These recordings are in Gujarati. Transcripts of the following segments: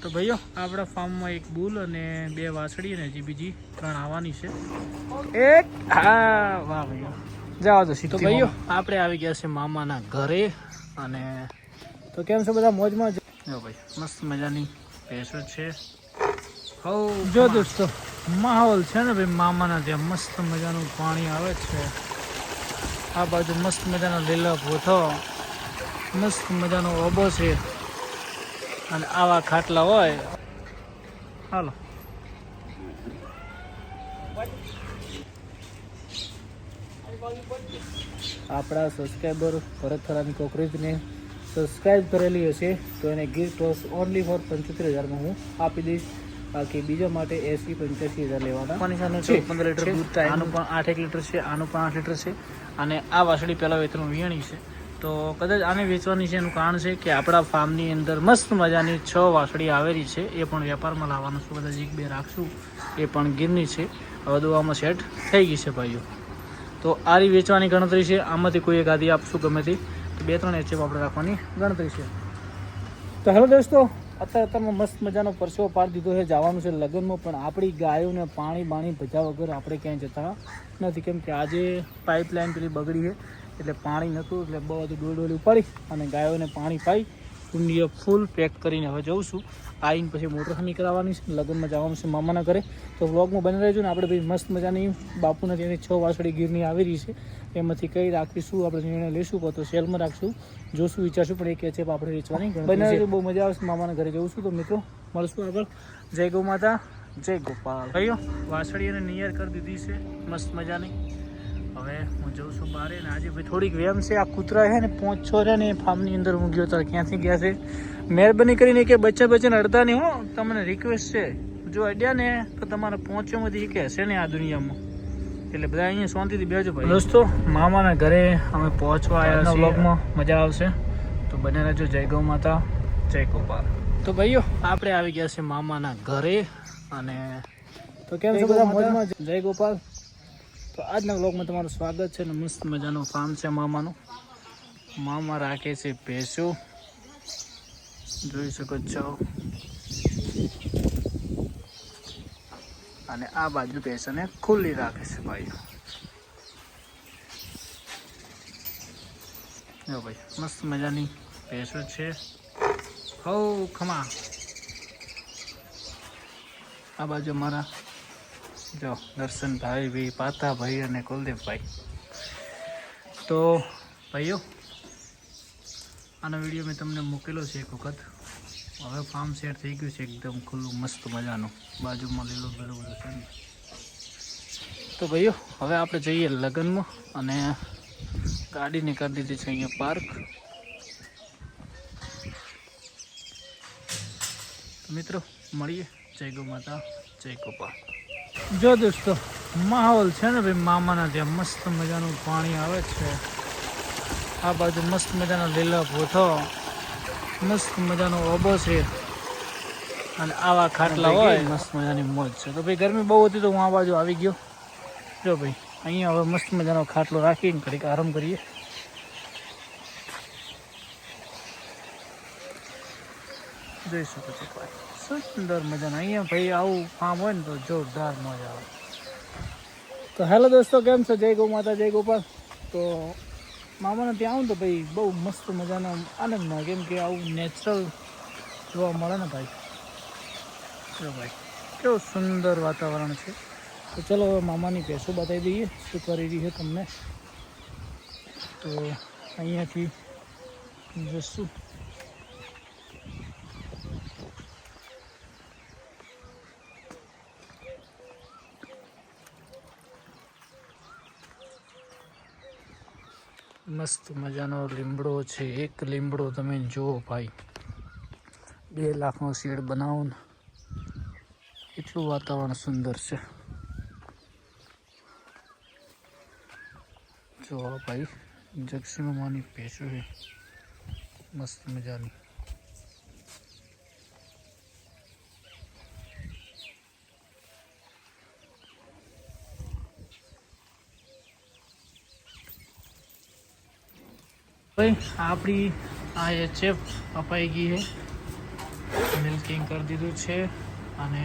તો ભાઈઓ આપણા ફાર્મમાં એક બુલ અને 2 વાછડી અને હજી બીજી 3 આવવાની છે. એક હા વાહ ભાઈઓ જાઓ તો સીધો. ભાઈઓ આપણે આવી ગયા છે મામાના ઘરે અને તો કેમ છો બધા મોજમાં? જો ભાઈ મસ્ત મજાની ભેંસો છે. હો જો દોસ્તો માહોલ છે ને ભાઈ મામાના ત્યાં મસ્ત મજાનું પાણી આવે છે. આ બાજુ મસ્ત મજાનો લીલો ભૂથો, મસ્ત મજાનો ઓબો છે અને આવા ખાટલા હોય. હાલો આપણા સબસ્ક્રાઈબર ભરત થરાની કોકરેજને સબસ્ક્રાઈબ કરેલી હશે તો એને ગિફ્ટ ઓનલી ફોર 75,000 હું આપી દઈશ. બાકી બીજા માટે 80-85,000 લેવાના. 15 લીટર દૂધ થાય. આનું પણ 8 લીટર છે, આનું પણ 8 લીટર છે અને આ વાસળી પહેલાં વેતનું વિયાણી છે. તો કદાચ આને વેચવાની છે. એનું કારણ છે કે આપણા ફાર્મની અંદર મસ્ત મજાની 6 વાસળી આવેલી છે. એ પણ વેપારમાં લાવવાનું છું. કદાચ 1-2 રાખશું. એ પણ ગીરની છે. હવે દવામાં સેટ થઈ ગઈ છે ભાઈઓ. તો આ રી વેચવાની ગણતરી છે. આમાંથી કોઈ એક આધી આપશું ગમે તે. તો 2-3 એચએફ આપણે રાખવાની ગણતરી છે. તો હેલો દોસ્તો, અત્યારમાં મસ્ત મજાનો પરસેવો પાડી દીધો છે. જવાનું છે લગ્નમાં, પણ આપણી ગાયોને પાણી ભજા વગર આપણે ક્યાંય જતા નથી. કેમ કે આજે પાઇપલાઇન પેલી બગડી છે એટલે પાણી નહોતું. એટલે બધું ડોલી ઉપાડી અને ગાયોને પાણી પાઈ કુંડીએ ફૂલ પેક કરીને હવે જઉં છું. આવીને પછી મોટર નીકળવાની છે. લગ્નમાં જવાનું છે મામાના ઘરે. તો વ્લોગમાં બની રહેજો ને. આપણે ભાઈ મસ્ત મજાની બાપુના ત્યાંની 6 વાસળી ગીરની આવી રહી છે. એમાંથી કઈ રાખીશું આપણે નિર્ણય લઈશું. તો સેલમાં રાખશું, જોશું, વિચારશું. પણ એક એચએફ આપણે વેચવાની બને બહુ મજા આવશે. મામાના ઘરે જવું છું. તો મિત્રો મળશું આગળ. જય ગૌ માતા, જય ગોપાલ. ભાઈઓ વાસળી એને નિયર કરી દીધી છે મસ્ત મજાની. હવે હું જઉં છું બહાર ને. આજે ભાઈ થોડીક વેમ છે. આ કૂતરા છે ને 5-6 રહ્યા ને ફાર્મની અંદર હું ગયો તો ક્યાંથી ગયા છે. મહેરબાની કરીને કે બચ્ચાને અડતા નહીં હો. તમને રિક્વેસ્ટ છે, જો અડ્યા ને તો તમારા પહોંચોમાંથી કે હશે ને આ દુનિયામાં. એટલે બધા અહીંયા શાંતિથી બેજો ભાઈ. દોસ્તો મામાના ઘરે અમે પહોંચવા આવ્યા છીએ. વ્લોગમાં મજા આવશે તો બને રહેજો. જય ગૌ માતા, જય ગોપાલ. તો ભાઈઓ આપણે આવી ગયા છે મામાના ઘરે અને તો કેમ છો બધા મોજમાં? જય ગોપાલ. તો આજના વ્લોગમાં તમારું સ્વાગત છે ને. મસ્ત મજાનું ફાર્મ છે મામાનું. મામા રાખે છે ભેંસો, જોઈ શકો છો. અને આ બાજુ ભેંસોને ખુલ્લી રાખે છે ભાઈ. જો ભાઈ મસ્ત મજાની ભેંસો છે. હો ખમા. આ બાજુ મારા જો દર્શનભાઈ ભાઈ, પાતાભાઈ અને કુલદીપભાઈ. તો ભાઈઓ આનો વિડીયો મેં તમને મૂકેલો છે એક વખત. હવે ફાર્મ સેટ થઈ ગયું છે એકદમ ખુલ્લું મસ્ત મજાનું. બાજુમાં લીલું બધું છે ને. તો ભાઈઓ હવે આપણે જઈએ લગ્નમાં અને ગાડીને કરી દીધી છે અહીંયા પાર્ક. તો મિત્રો મળીએ. જય ગૌ માતા, જય ગોપાલ. જો દોસ્તો માહોલ છે ને ભાઈ મામાના ત્યાં મસ્ત મજાનું પાણી આવે છે. આ બાજુ મસ્ત મજાનો લીલો ભૂથો, મસ્ત મજાનો ઓબો છે અને આવા ખાટલા હોય. મસ્ત મજાની મોજ છે. તો ભાઈ ગરમી બહુ હતી તો હું આ બાજુ આવી ગયો. જો ભાઈ અહીંયા હવે મસ્ત મજાનો ખાટલો રાખીને ઘડીક આરામ કરીએ. જોઈ શકો છો ભાઈ સુંદર મજાનો. અહીંયા ભાઈ આવું ફાર્મ હોય ને તો જોરદાર મજા આવે. તો હેલો દોસ્તો, કેમ છો? જય ગૌ માતા, જય ગોપાલ. તો મામાને ત્યાં આવું તો ભાઈ બહુ મસ્ત મજાનો આનંદ મળે. કેમ કે આવું નેચરલ જોવા મળે ને ભાઈ. જો ભાઈ કેવું સુંદર વાતાવરણ છે. તો ચલો હવે મામાની ભેંસો બતાવી દઈએ શું કરી રહી છે તમને. તો અહીંયાથી જશું. મસ્ત મજાનો લીમડો છે. એક લીમડો તમે જુઓ ભાઈ, 2 લાખનો શેડ બનાવો ને એટલું વાતાવરણ સુંદર છે. જો ભાઈ જક્ષીમાની ભેંસો છે મસ્ત મજાની. ભાઈ આપણી આ એચએફ અપાઈ ગઈ છે મિલ્કિંગ કરી દીધું છે અને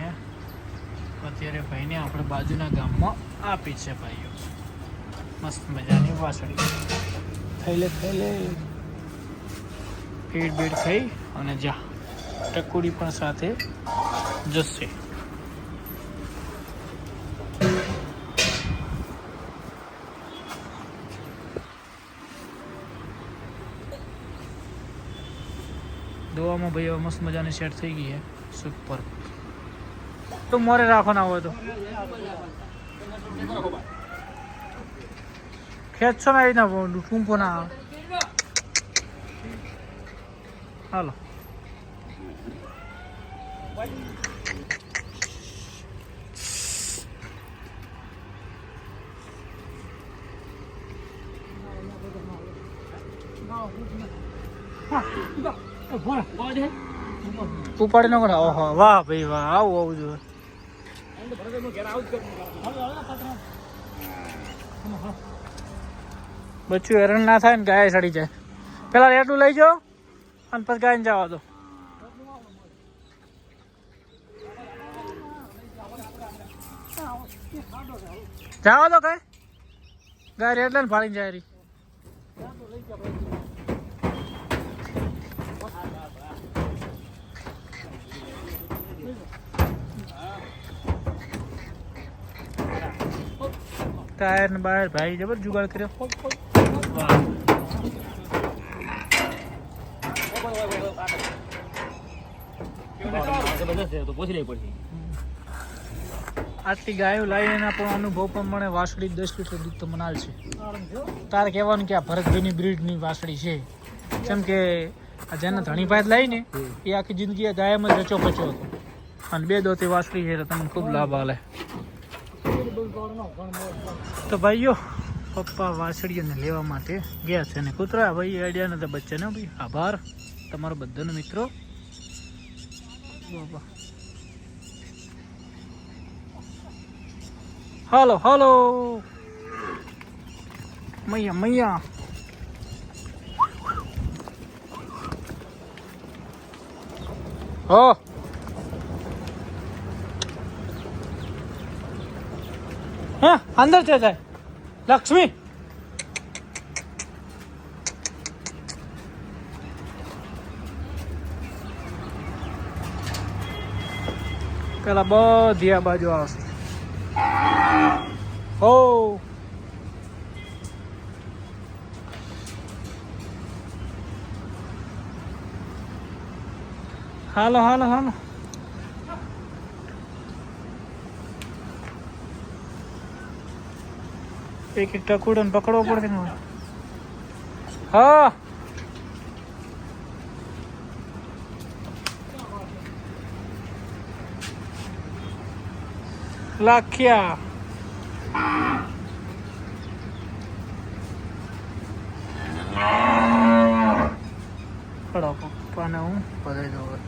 અત્યારે ભાઈને આપણે બાજુના ગામમાં આપી છે ભાઈઓ. મસ્ત મજાની વાસળી થઈ લે ફીડ બીડ થઈ અને જા ટકુડી પણ સાથે જશે. દવામાં ભાઈ મસ્ત મજાની સેટ થઈ ગઈ છે. સુપર. તો મોરે રાખો ના હોય તો ખેંચશો ને આવી ના ટૂંપો ના આવે. હાલો ઉપાડી ન કરો. ઓહો વાહ ભાઈ વાહ, આવું આવું જોઈએ. બચ્ચું હેરાન ના થાય ને ગાય સડી જાય. પેલા રેટું લઈ જાઓ અને પછી ગાયને જવા દો. જવા દો કઈ ગાય રેટ લઈને ફાડીને જાય રહી. ટાયર ને બહાર ભાઈ જબર જુગાડ કર્યો. આટલી ગાયો લાવીને પણ અનુભવ પ્રમાણે વાસળી 10 લીટર દૂધ તો મનાલ છે. તારે કહેવાનું કે આ ભરતભાઈની બ્રીડની વાસળી છે. કેમ કે આ જેને ધણીભાઈ લાવીને એ આખી જિંદગી આ ગાયમાં રચો પચો હતો અને 2 દોતી વાસળી છે તો તમને ખૂબ લાભ આલે. તો ભાઈઓ પપ્પા વાસળીઓને લેવા માટે ગયા છે અને કૂતરા ભાઈ આઈડિયા નથી બચ્ચાને ભાઈ. આભાર તમારો બધાનો મિત્રો. બાબા હાલો હાલો મૈયા મૈયા. હો હા અંદર છે જાય લક્ષ્મી. પેલા બધી આ બાજુ આવશે. હો હાલો હાલો હાલો. એક એક ટકુડો પકડવો પડશે ને. હા લાખ્યા પપ્પાને હું બધાઈ દઉં.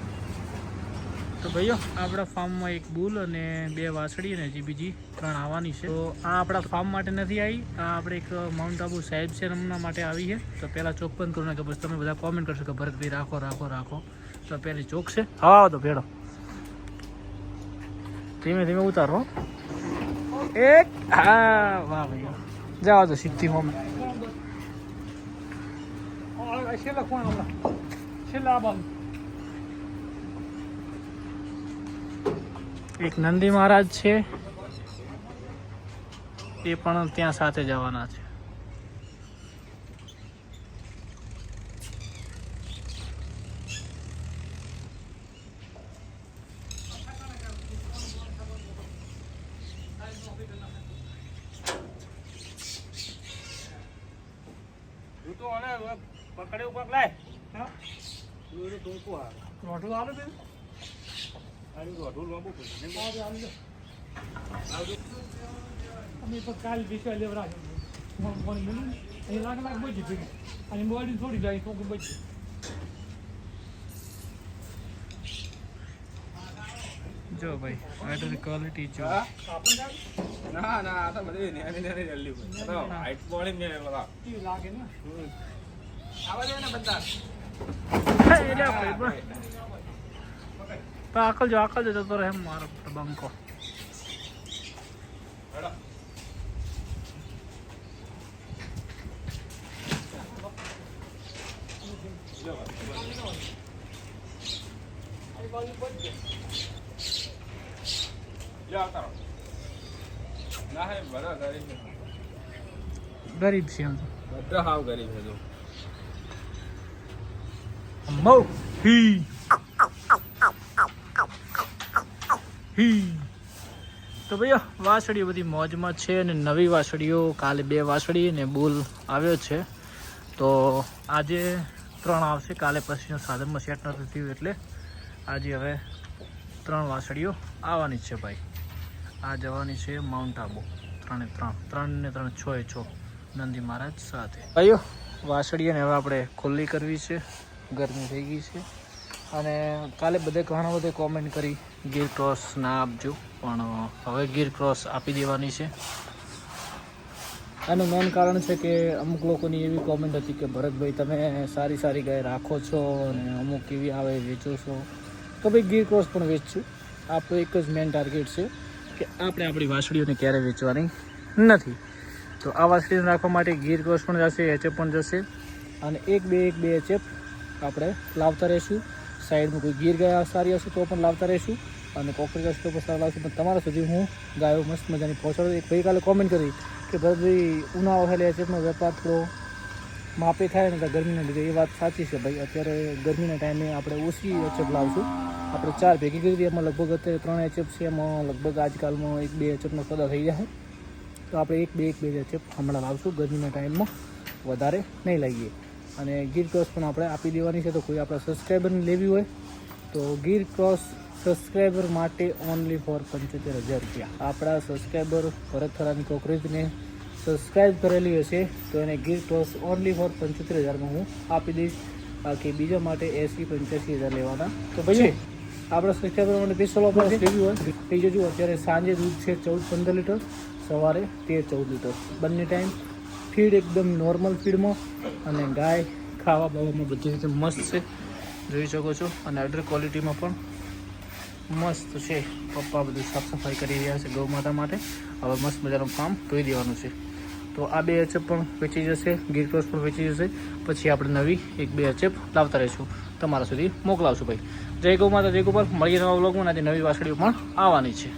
તો ભાઈઓ આપણા ફાર્મમાં એક બુલ અને 2 વાસળી અને હજી બીજી 3 આવવાની છે. તો આ આપણા ફાર્મ માટે નથી આવી, આ આપણે એક માઉન્ટ આબુ સાહેબ છે એમના માટે આવી છે. તો પહેલાં ચોક બંધ કરું ને કે બસ તમે બધા કોમેન્ટ કરશો કે ભરતભાઈ રાખો રાખો રાખો. તો પહેલી ચોક છે. હા તો ભેડો ધીમે ધીમે ઉતારો. એક હા વાહ ભાઈ જાઓ તો સીધી હોમે. છેલ્લા કોણ છેલ્લા બાજુ એક નંદી મહારાજ છે એ પણ ત્યાં સાથે જવાના છે. પકડે ઉપર લાય હા ટૂંકું આવે રોટું આવે બેન. અમે કાલ વિષય લેવરા લાખ લાખ બચી અને બોડી થોડી જાય તો બચી. જો ભાઈ આઈટમની ક્વોલિટી જો ના ના આ તો બધી નેની નેની જલ્દી તો હાઈટ બોડી ને લગા ઈ લાગે ને આવા દે ને બધા એટલે ભાઈ તો આકલ જો જતો રહે મારો બંકો. ગરીબ છે એમ બધા હાવ ગરીબ છે જો. મો હી તો ભૈયા વાસળીઓ બધી મોજમાં છે અને નવી વાસળીઓ કાલે 2 વાસળી ને બુલ આવ્યો છે. તો આજે 3 આવશે. કાલે પછીનું સાધનમાં સેટ નહોતું થયું એટલે આજે હવે 3 વાસળીઓ આવવાની જ છે ભાઈ. આ જવાની છે માઉન્ટ આબુ 3 ને 3 6 એ 6 નંદી મહારાજ સાથે. ભાઈઓ વાસળીઓને હવે આપણે ખુલ્લી કરવી છે. ગરમી થઈ ગઈ છે અને કાલે ઘણા બધે કોમેન્ટ કરી ગીર ક્રોસ ના આપજો, પણ હવે ગીર ક્રોસ આપી દેવાની છે. આનું મેઇન કારણ છે કે અમુક લોકોની એવી કોમેન્ટ હતી કે ભરતભાઈ તમે સારી ગાય રાખો છો અને અમુક એવી આવે વેચો છો. તો ભાઈ ગીર ક્રોસ પણ વેચશું. આપણું એક જ મેઇન ટાર્ગેટ છે કે આપણે આપણી વાસળીઓને ક્યારે વેચવાની નથી. તો આ વાસળીઓને રાખવા માટે ગીર ક્રોસ પણ જશે, એચએફ પણ જશે અને એક બે એચએફ આપણે લાવતા રહીશું. સાઈડમાં કોઈ ગીર ગાય સારી હશે તો પણ લાવતા રહીશું અને કોકરી હશે તો પણ સારા લાવશું. પણ તમારા સુધી હું ગાયો મસ્ત મજાની પહોંચાડું. એક ગઈકાલે કોમેન્ટ કરી કે ભરતભાઈ ઉનાળો એટલે એચએફનો વેપાર થોડો માપે થાય ને ગરમીના લીધે. એ વાત સાચી છે ભાઈ. અત્યારે ગરમીના ટાઈમે આપણે ઓછી એચએફ લાવશું. આપણે 4 ભેગી કરી દઈએ. એમાં લગભગ અત્યારે 3 એચએફ છે. એમાં લગભગ આજકાલમાં 1-2 એચએફનો કદા થઈ જાય. તો આપણે 1-2 એચએફ હમણાં લાવશું. ગરમીના ટાઈમમાં વધારે નહીં લઈએ. અને ગીર ક્રોસ પણ આપણે આપી દેવાની છે. તો કોઈ આપણા સબસ્ક્રાઈબરને લેવી હોય તો ગીર ક્રોસ સબસ્ક્રાઈબર માટે ઓનલી ફોર 75,000 રૂપિયા. આપણા સબસ્ક્રાઈબર ભરત થરાની કોકરેજને સબસ્ક્રાઈબ કરેલી હશે તો એને ગીર ક્રોસ ઓનલી ફોર 75,000માં હું આપી દઈશ. બાકી બીજા માટે 80-85,000 લેવાના. તો ભાઈ આપણા સબસ્ક્રાઈબર માટે સ્પેશિયલ ઓફર લેવી હોય થઈ જજો. અત્યારે સાંજે દૂધ છે 14-15 લીટર, સવારે 13-14 લીટર બંને ટાઈમ. ફીડ એકદમ નોર્મલ ફીડમાં અને ગાય ખાવા બાવામાં બધી રીતે મસ્ત છે, જોઈ શકો છો. અને અડર ક્વોલિટીમાં પણ મસ્ત છે. પપ્પા બધું સાફ સફાઈ કરી રહ્યા છે ગૌ માતા માટે. હવે મસ્ત મજાનું કામ ધોઈ દેવાનું છે. તો આ 2 એચએફ પણ વેચી જશે, ગીર ક્રોસ પણ વેચી જશે. પછી આપણે નવી 1-2 એચએફ લાવતા રહીશું, તમારા સુધી મોકલાવશું ભાઈ. જય ગૌ માતા, જય ગોપાલ. મળીએ નવા વ્લોગમાં. આજે નવી વાસળીઓ પણ આવવાની છે.